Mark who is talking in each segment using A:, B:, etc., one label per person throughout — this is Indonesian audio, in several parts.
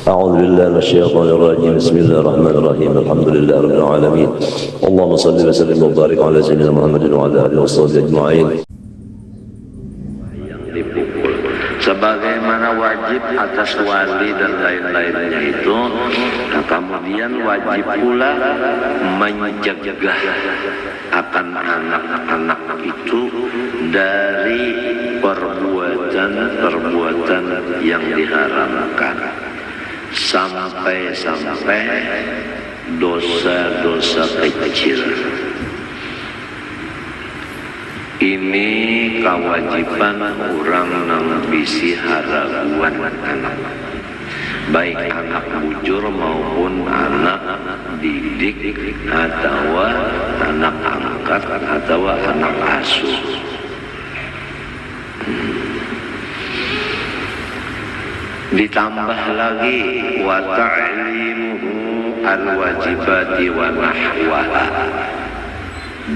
A: أعوذ بالله من الشيطان الرجيم بسم الله الرحمن الرحيم الحمد لله رب العالمين اللهم صل وسلم وبارك على سيدنا محمد وعلى آله وصحبه أجمعين.
B: Sebagaimana wajib atas wali dan lain-lainnya itu, nah kemudian wajib pula mencegah akan anak-anak itu dari perbuatan-perbuatan yang diharamkan sampai dosa-dosa kecil. Ini kewajiban orang nang bisi haraguan anak, baik anak bujur maupun anak didik atau anak angkat atau anak asuh. Ditambah lagi wa ta'limuhu al-wajibati wa nahwaha,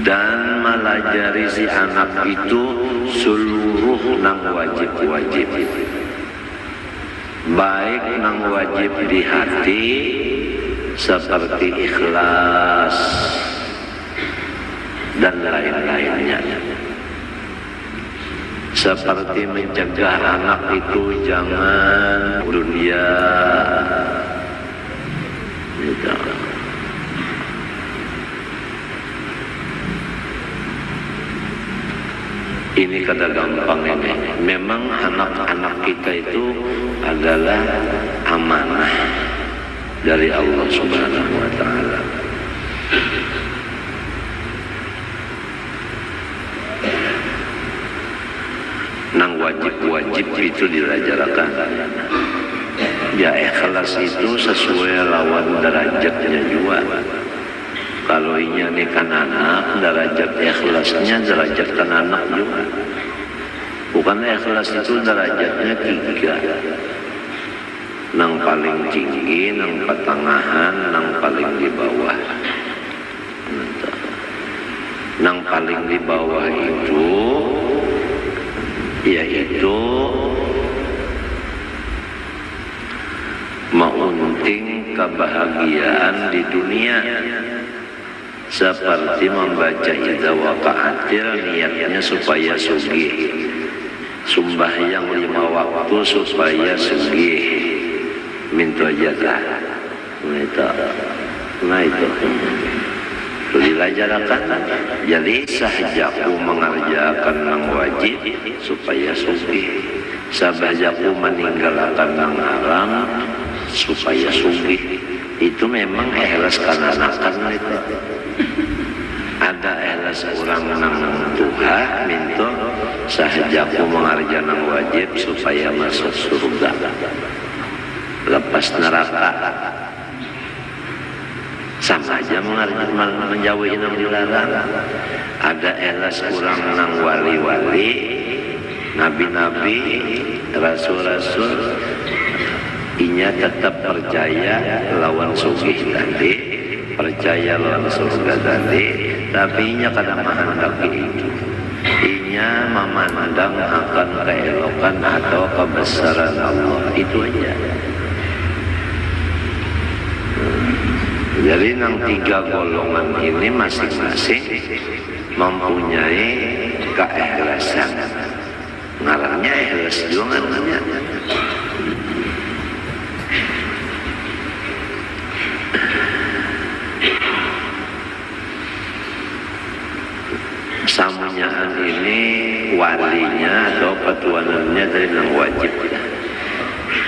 B: dan melajari si anak itu seluruh nang wajib-wajib, baik nang wajib di hati seperti ikhlas dan lain-lainnya, seperti mencegah anak itu jangan dunia gitu. Ini kada gampang ini. Memang anak-anak kita itu adalah amanah dari Allah Subhanahu wa Ta'ala. Nang wajib-wajib itu dirajarakan. Ya ikhlas itu sesuai lawan derajatnya juga. Kalau inya ni kan anak, derajat ikhlasnya derajat kan anak juga. Bukan ikhlas itu derajatnya 3. Nang paling tinggi, nang pertengahan, nang paling di bawah. Nang paling di bawah itu yaitu meunting kebahagiaan di dunia, seperti membaca idza waqa'atil, niatnya supaya sugih, sembahyang 5 waktu supaya sugih, minta jatah. Nah itu dilajarkan. Jadi sahajaku mengerjakan yang wajib supaya sugih, sahajaku meninggalkan yang haram supaya sugih. Itu memang ikhlas kanak-kanak itu. Ada ikhlas orang nang Tuhan minta sahajaku mengerjakan yang wajib supaya masuk surga, lepas neraka. Sama aja menjauhi yang dilarang. Ada ikhlas orang nang wali-wali, nabi-nabi, rasul-rasul, inya tetap percaya lawan sugih tadi, percaya lawan surga tadi, tapi inya kadang menghendaki itu. Inya memandang akan keelokan atau kebesaran Allah, itu aja. Jadi nang 3 golongan ini masing-masing mempunyai keikhlasan. Ngarannya ikhlas juga namanya. Samunyaan ini walinya atau petuanannya dari yang wajib.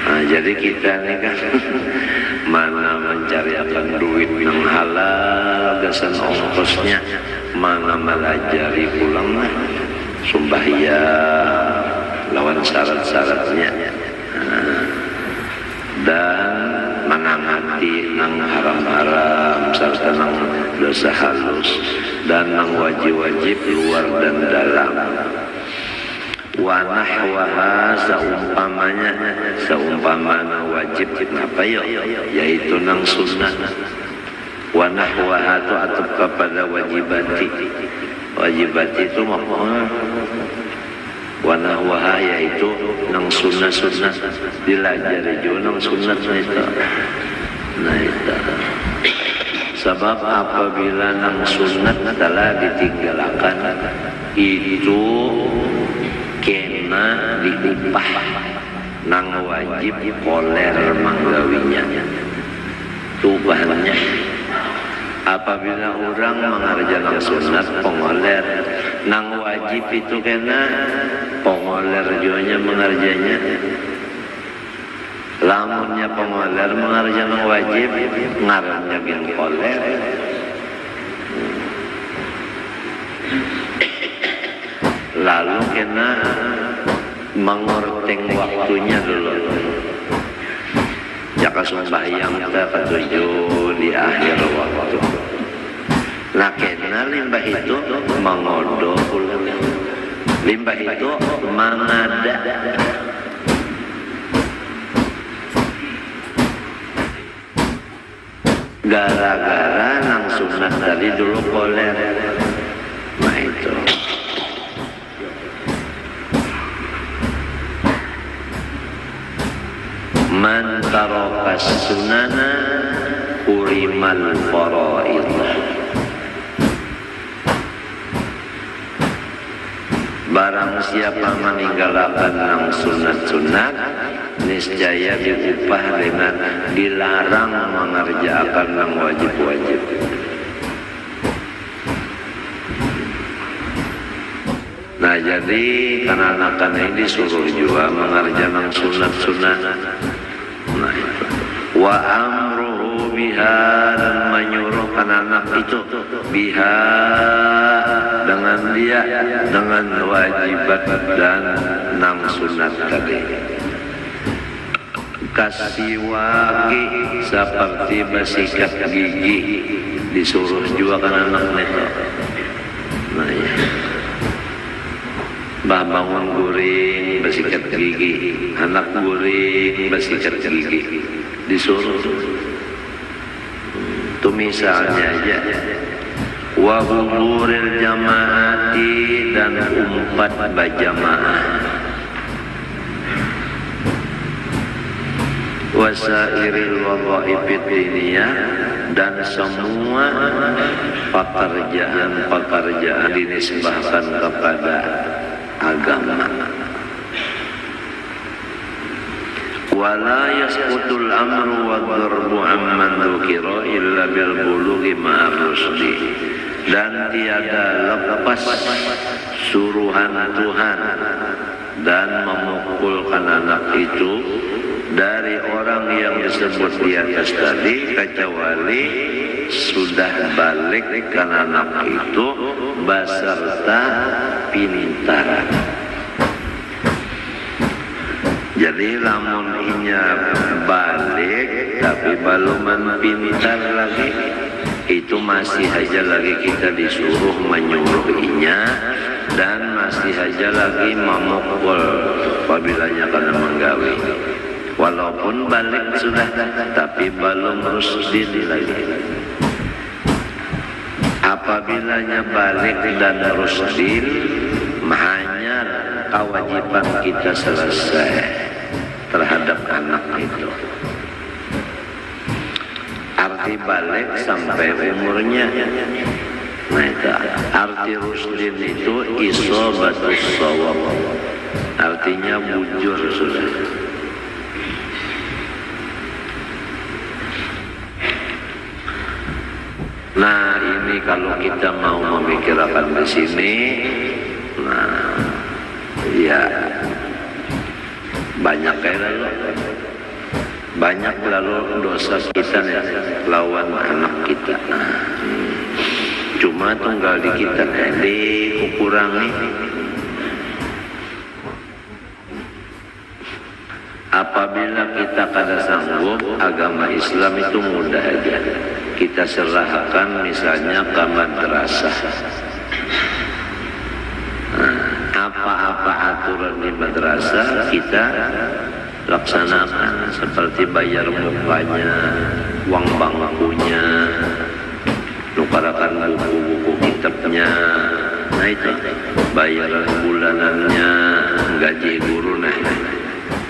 B: Nah, jadi kita ini kan mana mencari akan duit yang halal, gasan ongkosnya, mana melajari pulang lah, sembahyang lawan syarat-syaratnya, dan menangati nang haram-haram serta nang dosa halus, dan nang wajib-wajib luar dan dalam. Wa nahwaha, seumpamanya wajib apa ya, yaitu nang sunnah. Wa nahwaha itu atau kepada wajibati. Wajibati itu Wanahwaha yaitu nang sunnah-sunnah dilajari juga nang sunnah itu. Nah itu. Sebab apabila nang sunnah telah ditinggalkan itu kena diupah nang wajib koler manggawinya. Tubahannya apabila orang mengerjakan sunat pengoler nang wajib itu kena pengoler juga mengerjanya. Lamunnya pengoler mengerjakan wajib ngarannya bin koler. Lalu kena mengorteng waktunya dulu. Jaka sembahyang kita ketujuh di akhir waktu. Nah kena limbah itu mengodo pulang. Limbah itu mengada. Gara-gara nang sunat tadi dulu koler. Nah itu. Man tarokas sunana urimal faraid. Barang siapa meninggalkan nang sunat-sunat niscaya diupah dengan dilarang mengerjakan nang wajib-wajib. Nah jadi anak-anak ini disuruh juga mengerjakan sunat-sunat. Nah itu. Wa amruhu biha, dan menyuruh anak itu biha dengan dia dengan wajibat dan nang sunat tadi. Kasiwaki seperti bersikat gigi disuruh juga kan anak itu. Nah ya. Bah bangun guring bersikat gigi, anak guring bersikat gigi disuruh. Itu misalnya aja. Wa huduril jamaati, dan umpat berjamaah. Wasairil wadhaifid diniyah, dan semua pekerjaan dinisbahkan kepada agama. Wala yasqutul amru wa dharbu amman dzukira illa bil bulughi ma'ar rusdi, dan tiada lepas suruhan Tuhan dan memukulkan anak itu dari orang yang disebut di atas tadi kecuali sudah balik kan anak itu beserta pintaran. Jadi lamun inya balik tapi belum pintar lagi, itu masih aja lagi kita disuruh menyuruh inya, dan masih aja lagi memukul apabila karena menggawi. Walaupun balik sudah, tapi belum rusdin lagi. Apabilanya balik dan rusdin, hanya kewajiban kita selesai terhadap anak itu. Arti balik sampai umurnya. Nah itu arti rusdin itu isobatus shawab, artinya bujur sudah. Nah ini kalau kita mau memikirkan di sini, nah ya banyak lalu dosa kita ya lawan anak kita. Cuma tunggal di kita dikurangi. Apabila kita kada sanggup, agama Islam itu mudah aja. Kita serahkan misalnya ke madrasah. Apa-apa aturan di madrasah kita laksanakan, seperti bayar mukanya, uang bangkunya, nukarakan buku-buku kitabnya, nah itu bayaran bulanannya, gaji guru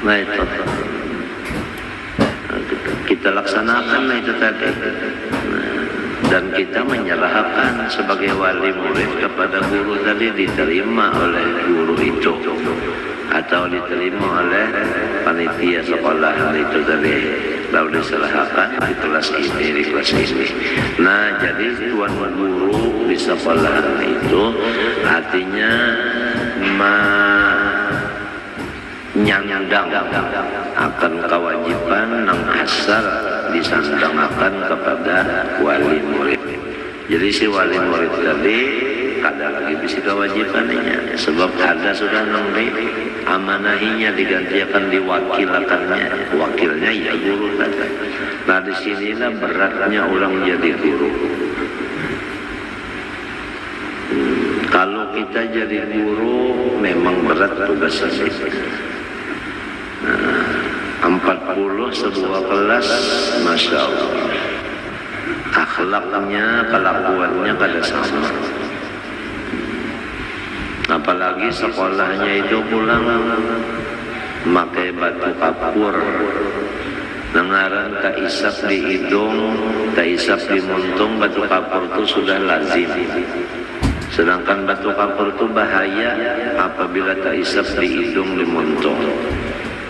B: nah itu kita laksanakan itu tadi. Dan kita menyerahkan sebagai wali murid kepada guru tadi, diterima oleh guru itu atau diterima oleh panitia sekolah itu tadi, lalu diserahkan di kelas ini, di kelas ini. Nah, jadi tuan guru di sekolah itu artinya menyandang akan kewajiban yang asal disandangakan kepada wali murid. Jadi si wali murid tadi kada lagi bisa kewajibannya, sebab ada sudah nanti amanahinya digantikan diwakilakannya, wakilnya ya guru tadi. Nah disinilah beratnya orang jadi guru. Kalau kita jadi guru memang berat tugasnya. 40 sebuah kelas, Masya Allah, akhlaknya, kelakuannya kada sama. Apalagi sekolahnya itu pulang pakai batu kapur, dengaran kaisap di hidung, kaisap di muntung. Batu kapur itu sudah lazim, sedangkan batu kapur itu bahaya apabila kaisap di hidung, di muntung,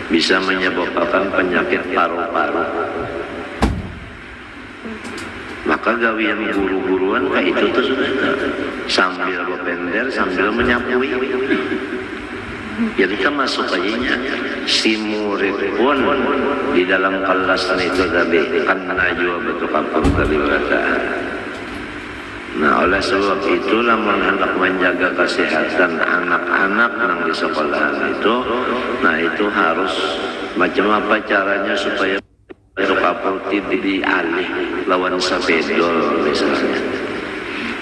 B: bisa menyebabkan penyakit paru-paru. Maka gawian guru-guruan kayak itu tuh sudah sambil berpender, sambil menyapui. Jadi kita masuk aja si murid pun di dalam kelas itu tadi karena juga betul kapur tadi berataan. Nah oleh sebab itu lamun hendak menjaga kesehatan anak-anak yang di sekolahan itu, nah itu harus macam apa caranya supaya itu kapur dialih lawan sepedol misalnya,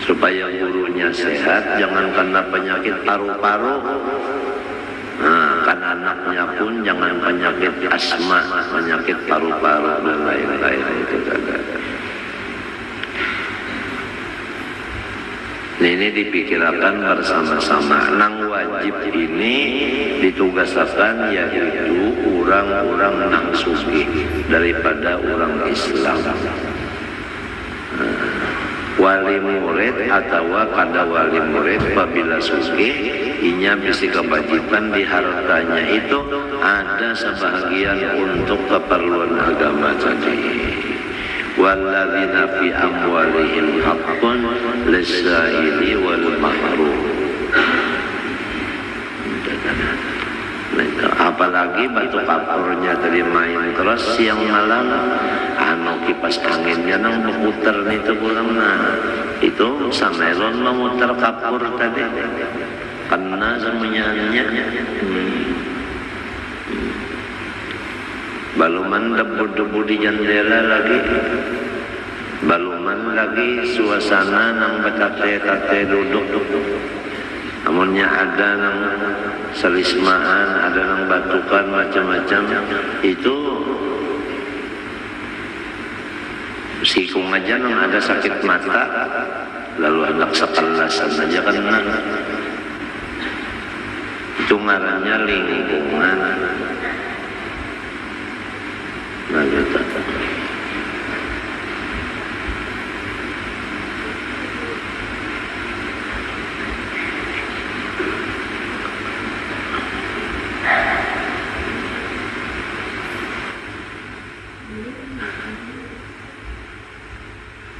B: supaya gurunya sehat, jangan kena penyakit paru-paru. Nah kan anaknya pun jangan penyakit asma, penyakit paru-paru dan lain-lain itu tadi. Ini dipikirkan bersama-sama. Nang wajib ini ditugaskan yaitu orang-orang nang suci daripada orang Islam. Wali murid atau kada wali murid apabila suci, inya bisa kewajiban di hartanya itu ada sebahagian untuk keperluan agama tadi. Walladzina fi amwalihim haqqun lis-sa'ili wal mahrum. Apalagi batu kapurnya tadi main terus siang malam, anu kipas anginnya nang berputar itu pulang. Nah itu samelon memutar kapur tadi kena semuanya. Baluman debu-debu di jendela lagi, baluman lagi suasana nang betate-tate duduk. Namunnya ada nang selismaan, ada nang batukan macam-macam. Itu sikung aja nang ada sakit mata, lalu anak sekelasan aja kena. Itu ngarannya lingkungan.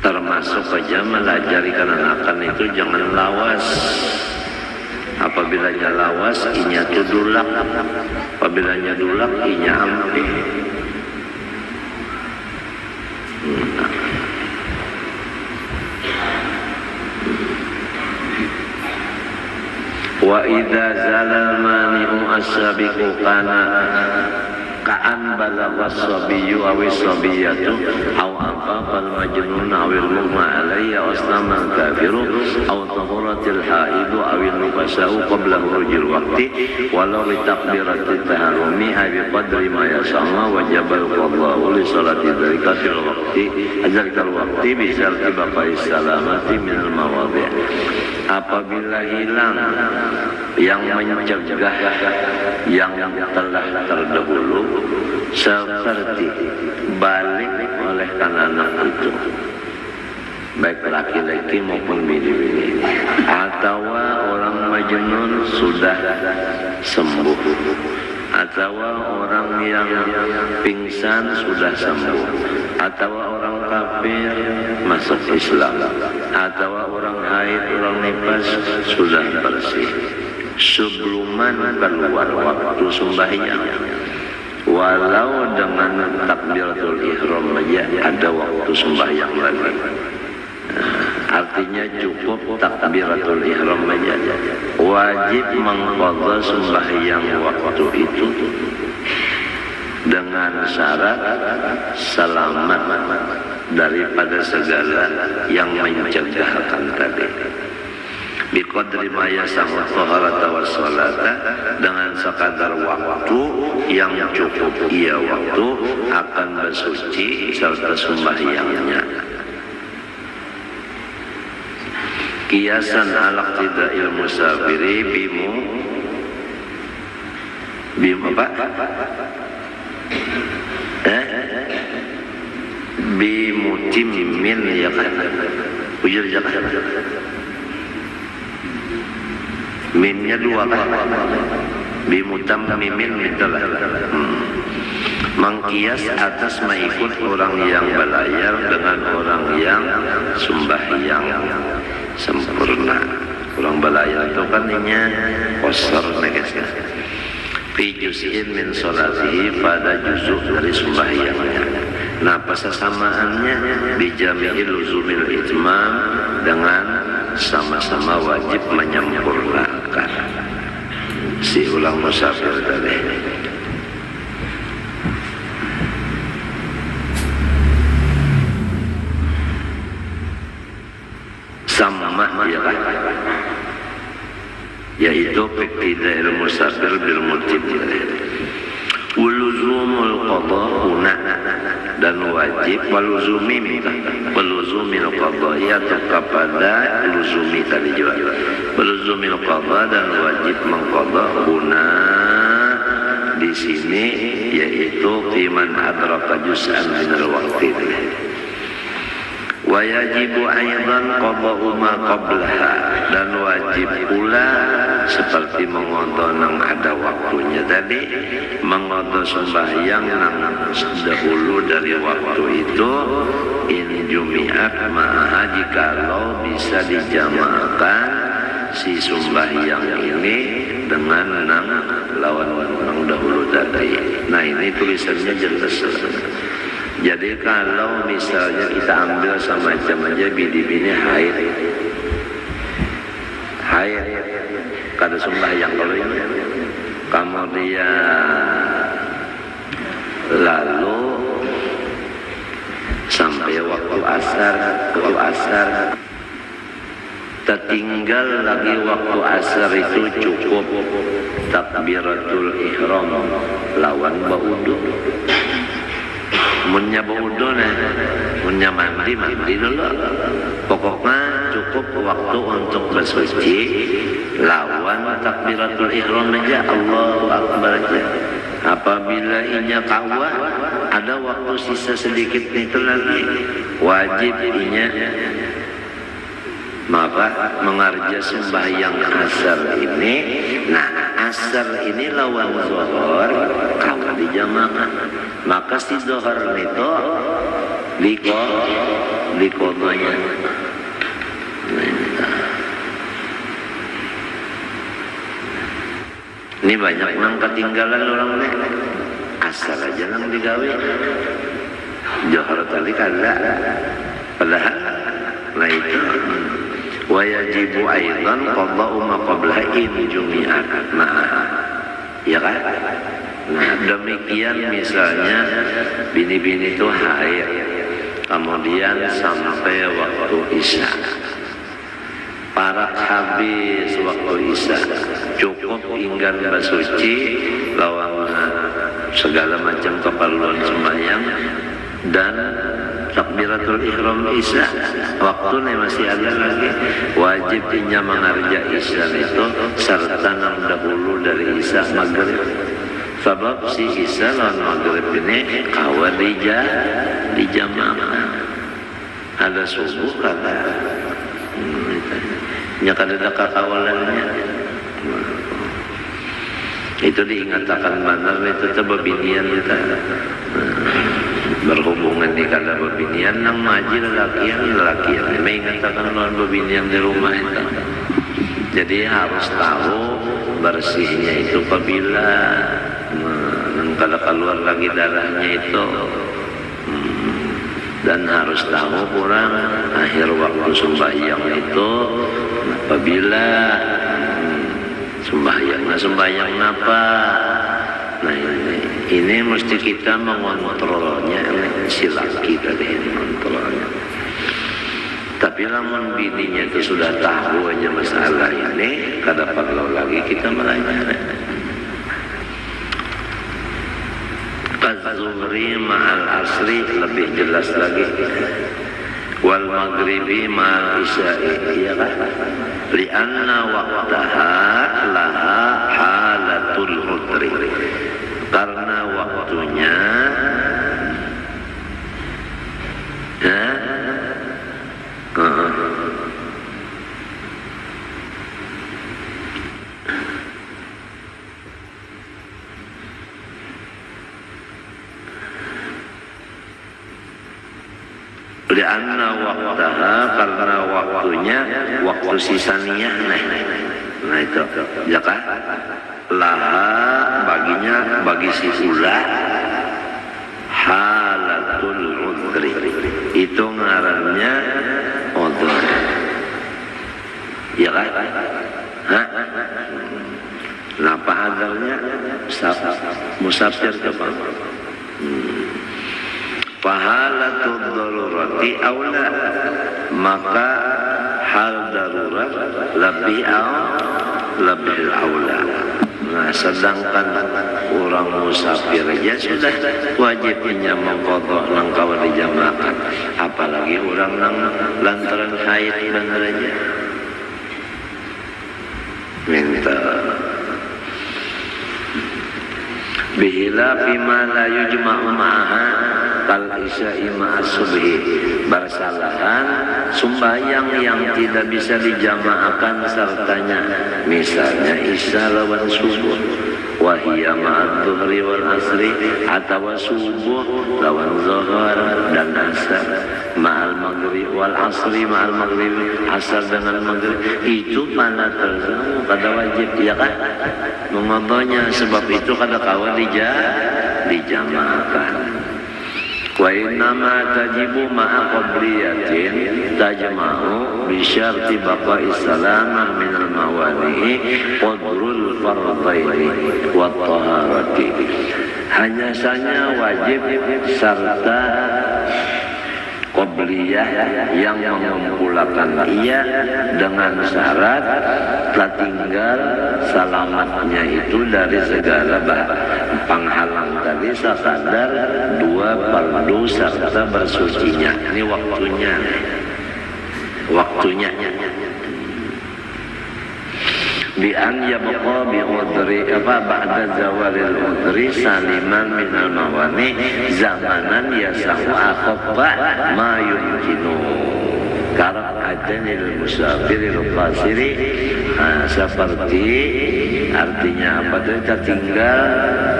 B: Termasuk saja melajari anak-anak itu jangan lawas. Apabila nya lawas, inya tu dulak. Apabila nya dulak, inya ampi. Wa idza zalal mani'u as-sabiqu kana ka'an balagha as-sabiyyu aw as-sabiyatu aw aqafal majnun aw al-mughma alayya aslama al-kafiru aw tahuratil haidu aw al-nufasa'u qabla khurujil waqti walau li takbiratit taharumi bi qadri ma yasalla wajibal qada'u li salati dzalikatil waqti azalikal waqti bi syarti baqai salamati min al-mawadhi'. apabila hilang yang mencegah yang telah terdahulu seperti balik oleh anak itu, baik laki-laki maupun bini-bini, atau orang majnun sudah sembuh, atau orang yang pingsan sudah sembuh, atau orang kafir masuk Islam, atau orang haid, orang nifas sudah bersih sebelum keluar waktu sembahyang. Walau dengan takbiratul ihram aja ada waktu sembahyang lagi. Artinya cukup takbiratul ihram aja, wajib mengqadha sembahyang waktu itu dengan syarat selamat daripada segala yang mencegahkan tadi. Biqadri ma yasahu taharata was salata, dengan sekadar waktu yang cukup ia waktu akan bersuci serta sembahyangnya. Kiasan ala qida'il musafiri bimu apa? Bimutimmin ya kan? Ujur ya kan? Minnya dua kan? Bimutammimin itulah. Mengkias atas mengikut orang yang belayar dengan orang yang sembahyang sempurna. Orang belayar itu kan ini qasar guys. Fi juz'in min sholatihi, pada juzuk dari sembahyangnya. Nah, persamaannya bijami'il luzumil itmam, dengan sama-sama wajib menyempurnakan si ulang musafir tadi. Sama ya kan, yaitu iqtida'il musafir bil mutim. Waluzumul qadha huna, dan wajib waluzumil qadha, yaitu kepada luzumi tadi juga, waluzumil qadha, dan wajib mengqadha huna di sini, yaitu iman adraka juz'an minal waqti. Wa yajibu aidan qada'u ma qablaha, dan wajib pula seperti mengodo nang ada waktunya tadi, mengodo sembahyang nang dahulu dari waktu itu, in jumi'at ma'aha, jikalau bisa dijamakan si sembahyang ini dengan nang lawan nang dahulu tadi. Nah, ini tulisannya jelas. Jadi kalau misalnya kita ambil semacam aja bini-bini haid kada sembahyang kalau ini, kemudian lalu sampai waktu asar tertinggal lagi waktu asar, itu cukup takbiratul ihram lawan ba'udu. Munya ba'udu munya mandi dulu, pokoknya cukup waktu untuk bersuci lawan takbiratul ihram aja, Allahu Akbar aja. Apabila inya kawa ada waktu sisa sedikit itu lagi, wajib inya maka mengarja sembahyang asar ini. Nah, asar ini lawan zuhur kalau dijamakan, maka si zuhur itu dikodanya. Ini banyak yang ketinggalan orang ini, asar aja yang digawe, zuhur tadi kada, padahal nah itu. Wa yajibu aidan qada'u ma qablaha in jumi'at ma'aha, ya kan? Nah, demikian misalnya bini-bini itu haid, kemudian sampai waktu isya, parak habis waktu isya, cukup inggan bersuci lawan segala macam keperluan sembahyang, dan takbiratul ihram isya waktunya masih ada lagi, wajibnya mengerja isya itu serta nang dahulu dari isya maghrib. Sebab si isya lawan maghrib ini kawan di jamaah. Ada subuh kata nya kada ada kakawalannya. Itu diingatkan benar itu terbabinian kita. Berhubungan di kala babinian nang maji lelakian mengingatkan lawan babinian di rumah itu. Jadi harus tahu bersihnya itu apabila kalau keluar lagi darahnya itu, dan harus tahu kurang akhir waktu sembahyang itu apabila sembahyang apa. Nah ini mesti kita mengontrolnya, si laki tadi mengontrolnya. Tapi lamun bininya itu sudah tahu aja masalah ini, kada perlu lagi kita melanggar. Az-zuhri ma'al asri lebih jelas lagi. Wal maghribi ma'al isya'i, ya kan? Lianna waqtaha laha halatul hudri. Karena waktunya lianna waqtaha, karena waktunya waktu sisaniyah. Nah itu ya kan, laha baginya, bagi si ula halatul udri, itu ngarannya udhur, ya kan? Nah pahadarnya musafir apa? Fahalatul darurati aula, maka hal darurat lebih aula. Nah sedangkan orang musafir aja sudah wajibnya mengqadha nang kawan dijamaahkan, apalagi orang nang lantaran haid bener aja minta bihilafi ma la yujma'u ma'aha kal isya'i ma'as subhi, bersalahan sembahyang yang tidak bisa dijamaahkan sertanya, misalnya isya lawan subuh, wahiyya ma'ad dhuhri wal asri, atau subuh lawan zuhur dan asar, ma'al maghrib wal asri ma'al maghrib, asar dengan maghrib, itu pada terzamu kada wajib, ya kan? Mengontohnya, sebab itu kada kawan dijamaahkan. Wa innama tajibu ma'a qabliyatin tajma'u bisyarti baqa'i salamah minal mawani'i qadrul fardaini wa taharati. Hanya saja wajib serta qabliyah yang mengumpulkan ia dengan syarat tertinggal selamatnya itu dari segala penghalang tadi sekadar 2 fardu serta bersucinya. Ini waktunya bi an yabqa bi udri ba'da zawalil udri saliman minal mawani zamanan yasahu akhfa ma yumkinu karak ajanil musafiril qasiri. Seperti artinya apa itu, tertinggal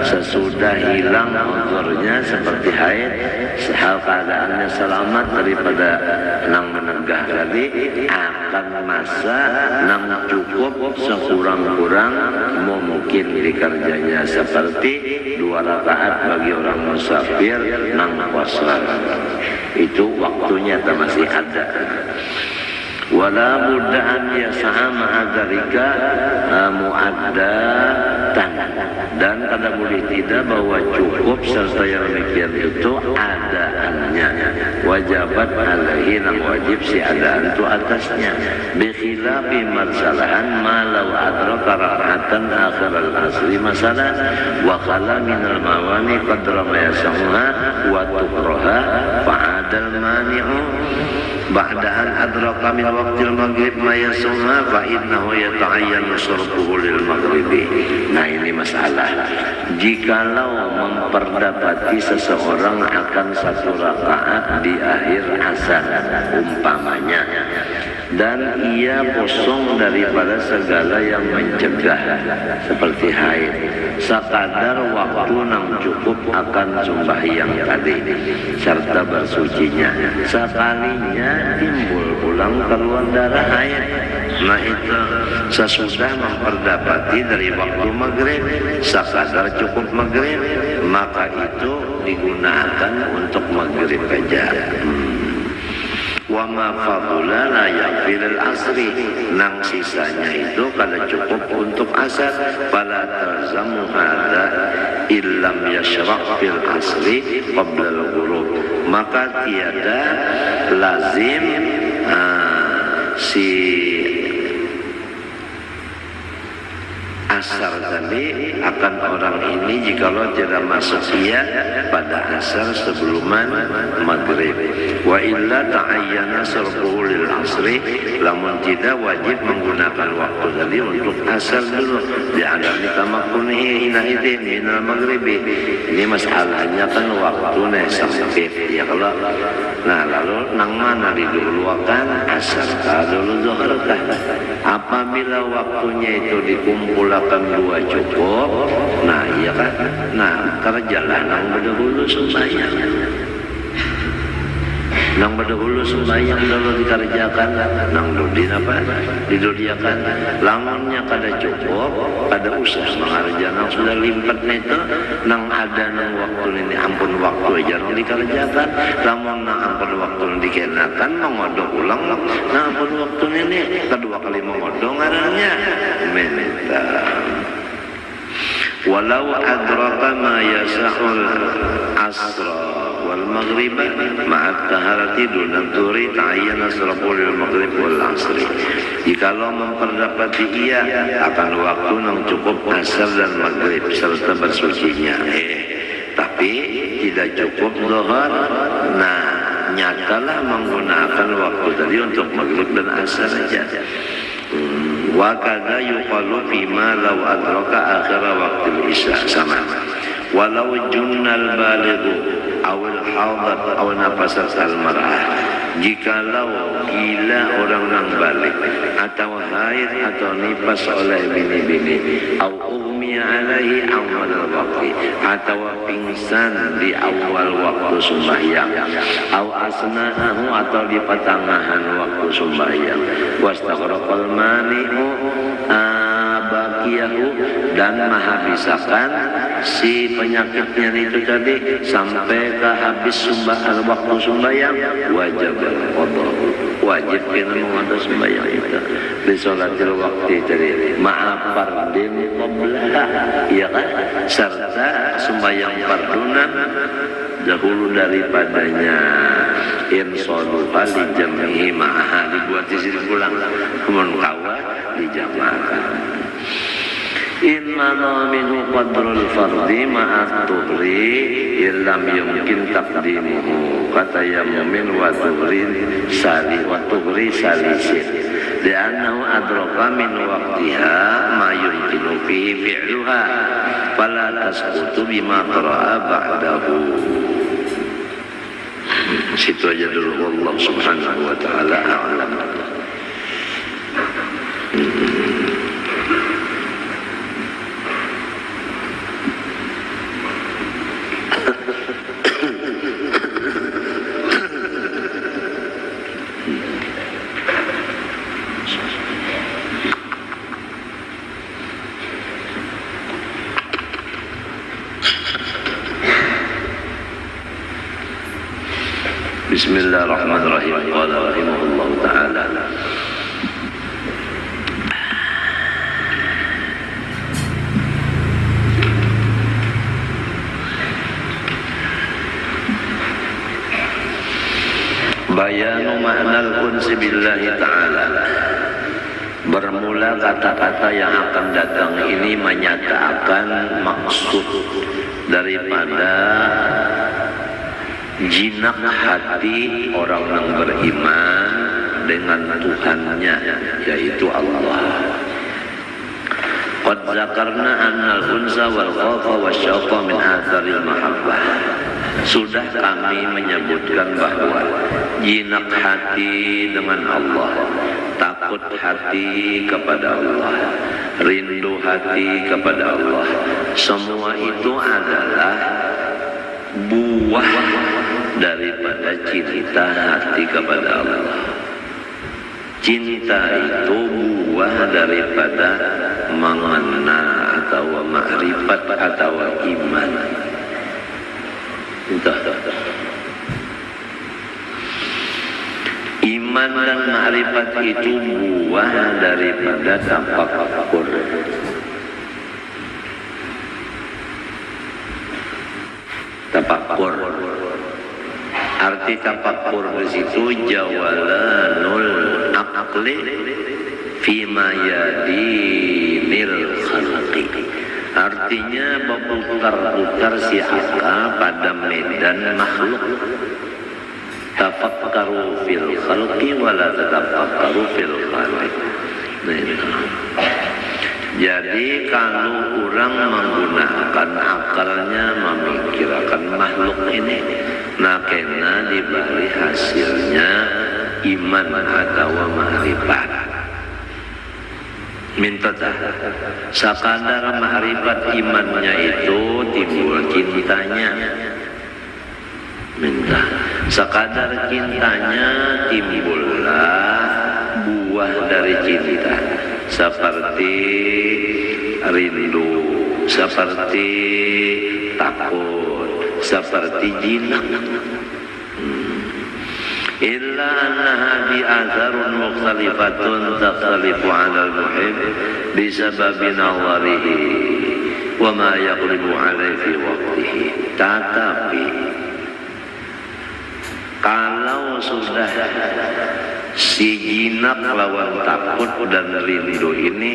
B: sesudah hilang uzurnya seperti haid, hal keadaannya selamat daripada nang menegah tadi, akan masa nang cukup sekurang-kurang mungkin dikerjanya, seperti 2 rakaat bagi orang musafir nang puasa. Itu waktunya masih ada. Wala budda an yasa'a ma'adzalika mu'addatan, dan kada boleh tidak bahwa cukup serta yang demikian itu adaannya, wajibat alaihi, nang wajib si adaan itu atasnya, bi khilafi marsalahan ma law adraka rak'atan akhir al-asri masalan wa khala min al-mawani qadra ma yasauha wa tukraha fa'ad adal mani'u ba'da an adraka min waqtil maghrib ma yasumma fa innahu yata'ayyanu surbuhu lil maghribi. Nah ini masalah. Jikalau memperdapati seseorang akan satu rakaat di akhir asar umpamanya, dan ia kosong daripada segala yang mencegah seperti haid, sekadar waktu yang cukup akan sembahyang tadi serta bersucinya, sekalinya timbul pulang keluar darah haid, nah itu sesudah memperdapati dari waktu maghrib sekadar cukup maghrib, maka itu digunakan untuk maghrib saja. Wa ma fadula la yakfil asri, nang sisanya itu kada cukup untuk asar, fala tarzamu hadza illam yashraq fil asri qabla al-ghurub, maka tiada lazim si asar tadi akan orang ini jikalau tidak masuk ia pada asar sebelum maghrib. Wa illa ta'ayyana sarfuhu lil asri, lamun tidak wajib menggunakan waktu tadi untuk asar dulu diadami tamakunihi hina idin minal maghribi. Ini masalahnya kan waktunya sempit ya, kalau nah lalu nang mana diduluakan, asar kah dulu zuhur kah? Apabila waktunya itu dikumpulkan dua cukup, nah iya kan, nah kerjalah nang berdahulu sembahyang, nang berdahulu sembahyang dulu dikerjakan, nang dudin apa didudiakan, lamunnya kada cukup, kada usah mengarja nang sudah limpat itu, nang ada nang waktu ini ampun waktu aja nang dikerjakan, lamun nang ampun waktu dikenakan mengodok ulang, nang ampun waktu ini kedua kali mengodok ngarannya minta. Walau adraka ma yasa'ul asra wal maghriba ma'at taharati dunan turi ta'ayyana asrafu lil maghrib wal asri. Jikalau memperdapati ia akan waktu yang cukup asar dan maghrib serta bersucinya, tapi tidak cukup zuhur, nah nyatalah menggunakan waktu tadi untuk maghrib dan asar saja. Wa kadza yuqalu fima law adraka akhir waqtil isya, sama. Walau junnal balighu awil hadat aw nafasat al mar'ah, jikalau gila orang yang balik atau haid atau nifas oleh bini-bini, au ughmiya alaihi awal waktu, atau pingsan di awal waktu sembahyang, au asna'ahu atau di pertengahan waktu sembahyang, wastaghraqal mani'u baqiyahu, dan menghabiskan si penyakitnya itu tadi sampai ke habis waktu sembahyang, wajib qada, wajib kena mengadai sembahyang itu di sholatil waktu tadi ma'a fardin qablaha, iya kan, serta sembahyang fardunan dahulu daripadanya, insaluha li jam'ihi ma'aha, dibuat di sini pulang kemudian kawa dijamakan. Inna minhu qadrul fardi ma'at tuhri illam yumkin taqdimuhu, kata yamumin wa tuhri salisin, li'annahu adraka min waqtiha ma yumkinu fihi fi'luha fala tasqutu bima qara'a ba'dahu. Situ aja dulu, wallahu subhanahu wa ta'ala a'lam. Bismillahirrahmanirrahim. Qala rahimahullah ta'ala, bayanu ma'nal unsi billahi ta'ala, bermula kata-kata yang akan datang ini menyatakan maksud daripada jinak hati orang yang beriman dengan Tuhannya, yaitu Allah. Qad zakarna annal unsa wal khawfa wasyauqa min atharil mahabbah. Sudah kami menyebutkan bahwa jinak hati dengan Allah, takut hati kepada Allah, rindu hati kepada Allah, semua itu adalah buah daripada cinta hati kepada Allah. Cinta itu buah daripada mengenal atau ma'rifat atau iman. Iman dan ma'rifat itu buah daripada tafakkur. Tafakkur. Arti tafakkur di situ jawalanul aqli fima yadinil khalqi. Artinya berputar-putar si akal pada medan makhluk. Tafakkaru fil khalqi wala tatafakkaru fil khaliq. Jadi kalau orang menggunakan akalnya memikirkan makhluk ini, nah kena diberi hasilnya iman atau ma'rifat. Minta sekadar ma'rifat imannya itu timbul cintanya. Minta sekadar cintanya timbullah buah dari cinta, seperti rindu, seperti takut, seperti jinak. Illa annaha bi'atharun mukhtalifatun takhtalifu 'ala al-muhib bisababi nawarihi wa ma yaghlibu 'alaihi fi waqtihi. Tetapi kalau sudah si jinak lawan takut dan rindu ini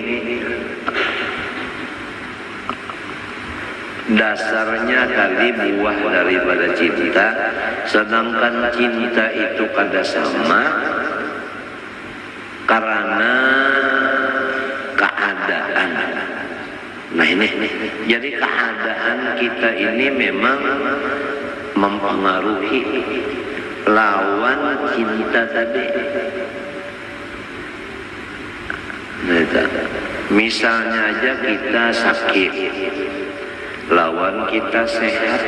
B: dasarnya tadi buah daripada cinta, sedangkan cinta itu kada sama karena keadaan. Nah ini, jadi keadaan kita ini memang mempengaruhi lawan cinta tadi. Misalnya aja kita sakit, lawan kita sehat.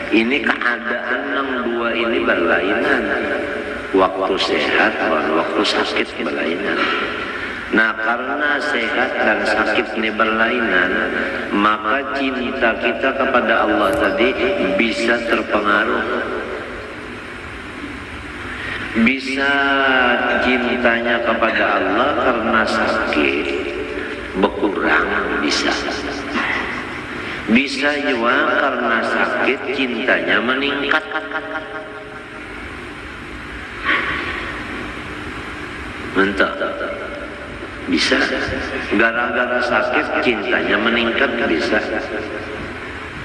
B: Ini keadaan yang dua ini berlainan. Waktu sehat lawan waktu sakit berlainan. Nah karena sehat dan sakit ini berlainan, maka cinta kita kepada Allah tadi bisa terpengaruh. Bisa cintanya kepada Allah karena sakit berkurang, bisa juga karena sakit cintanya meningkat. Mentah bisa gara-gara sakit cintanya meningkat, bisa.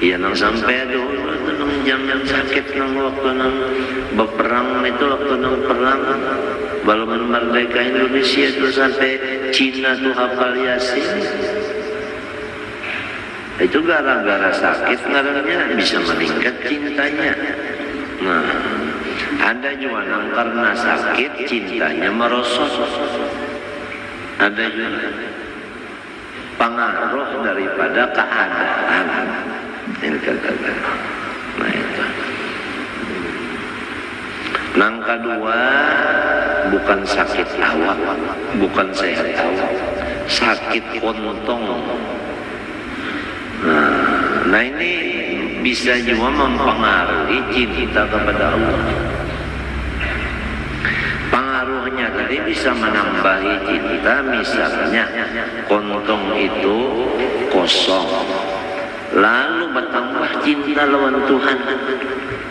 B: Iya nang sampai dulu nang jam-jam sakit nang waktu nang berperang itu, waktu nang perang belum merdeka Indonesia itu sampai Cina tuh hafal Yasin. Itu gara-gara sakit ngarannya bisa meningkat cintanya. Nah, ada juga nang karena sakit cintanya merosot. Ada juga pengaruh daripada keadaan. Ini kata-kata. Nah itu. Nang kedua bukan sakit awak, bukan sehat awak, sakit kontong. Nah ini bisa juga mempengaruhi cinta kepada Allah. Pengaruhnya tadi bisa menambahi cinta. Misalnya kontong itu kosong, lalu bertambah cinta lawan Tuhan.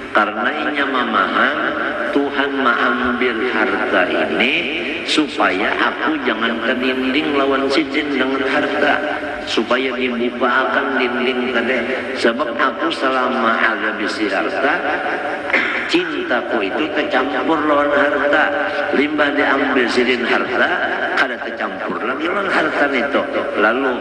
B: Karena inya memaham Tuhan mengambil harta ini supaya aku jangan kedinding lawan sidin dengan harta, supaya dibukakan dinding tadi. Sebab aku selama ada bisi harta cintaku itu tercampur lawan harta, limbah diambil silin harta kada tercampur lagi lawan harta itu, lalu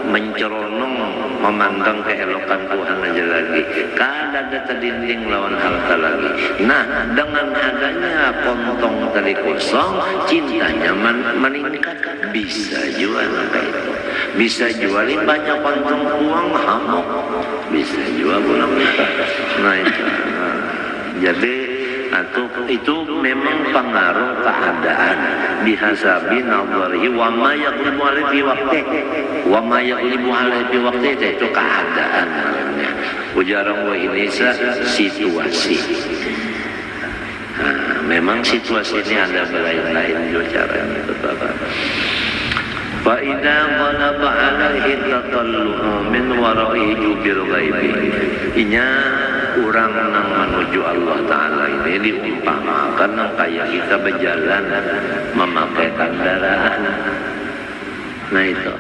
B: menceronong memandang keelokan Tuhan aja lagi, kada ada terdinding lawan harta lagi. Nah, dengan adanya kontong tali kosong, cintanya meningkat. Bisa jual apa itu, bisa jual banyak kontong uang hamok, bisa jual pulang. Nah itu, jadi itu memang pengaruh keadaan dihasabi nadhari wa ma yaghlibu alaihi fi waqti, wa ma yaghlibu alaihi fi waqti itu keadaan namanya. Ujarang wa inisa situasi. Nah, memang situasi ini ada berlain-lain juga caranya Bapak. Fa idza ghalaba alaihi tatallu min wara'i jubil ghaibi. Inya orang yang menuju Allah Ta'ala ini diumpamakan yang kayak kita berjalan memakai kendaraan. Nah itu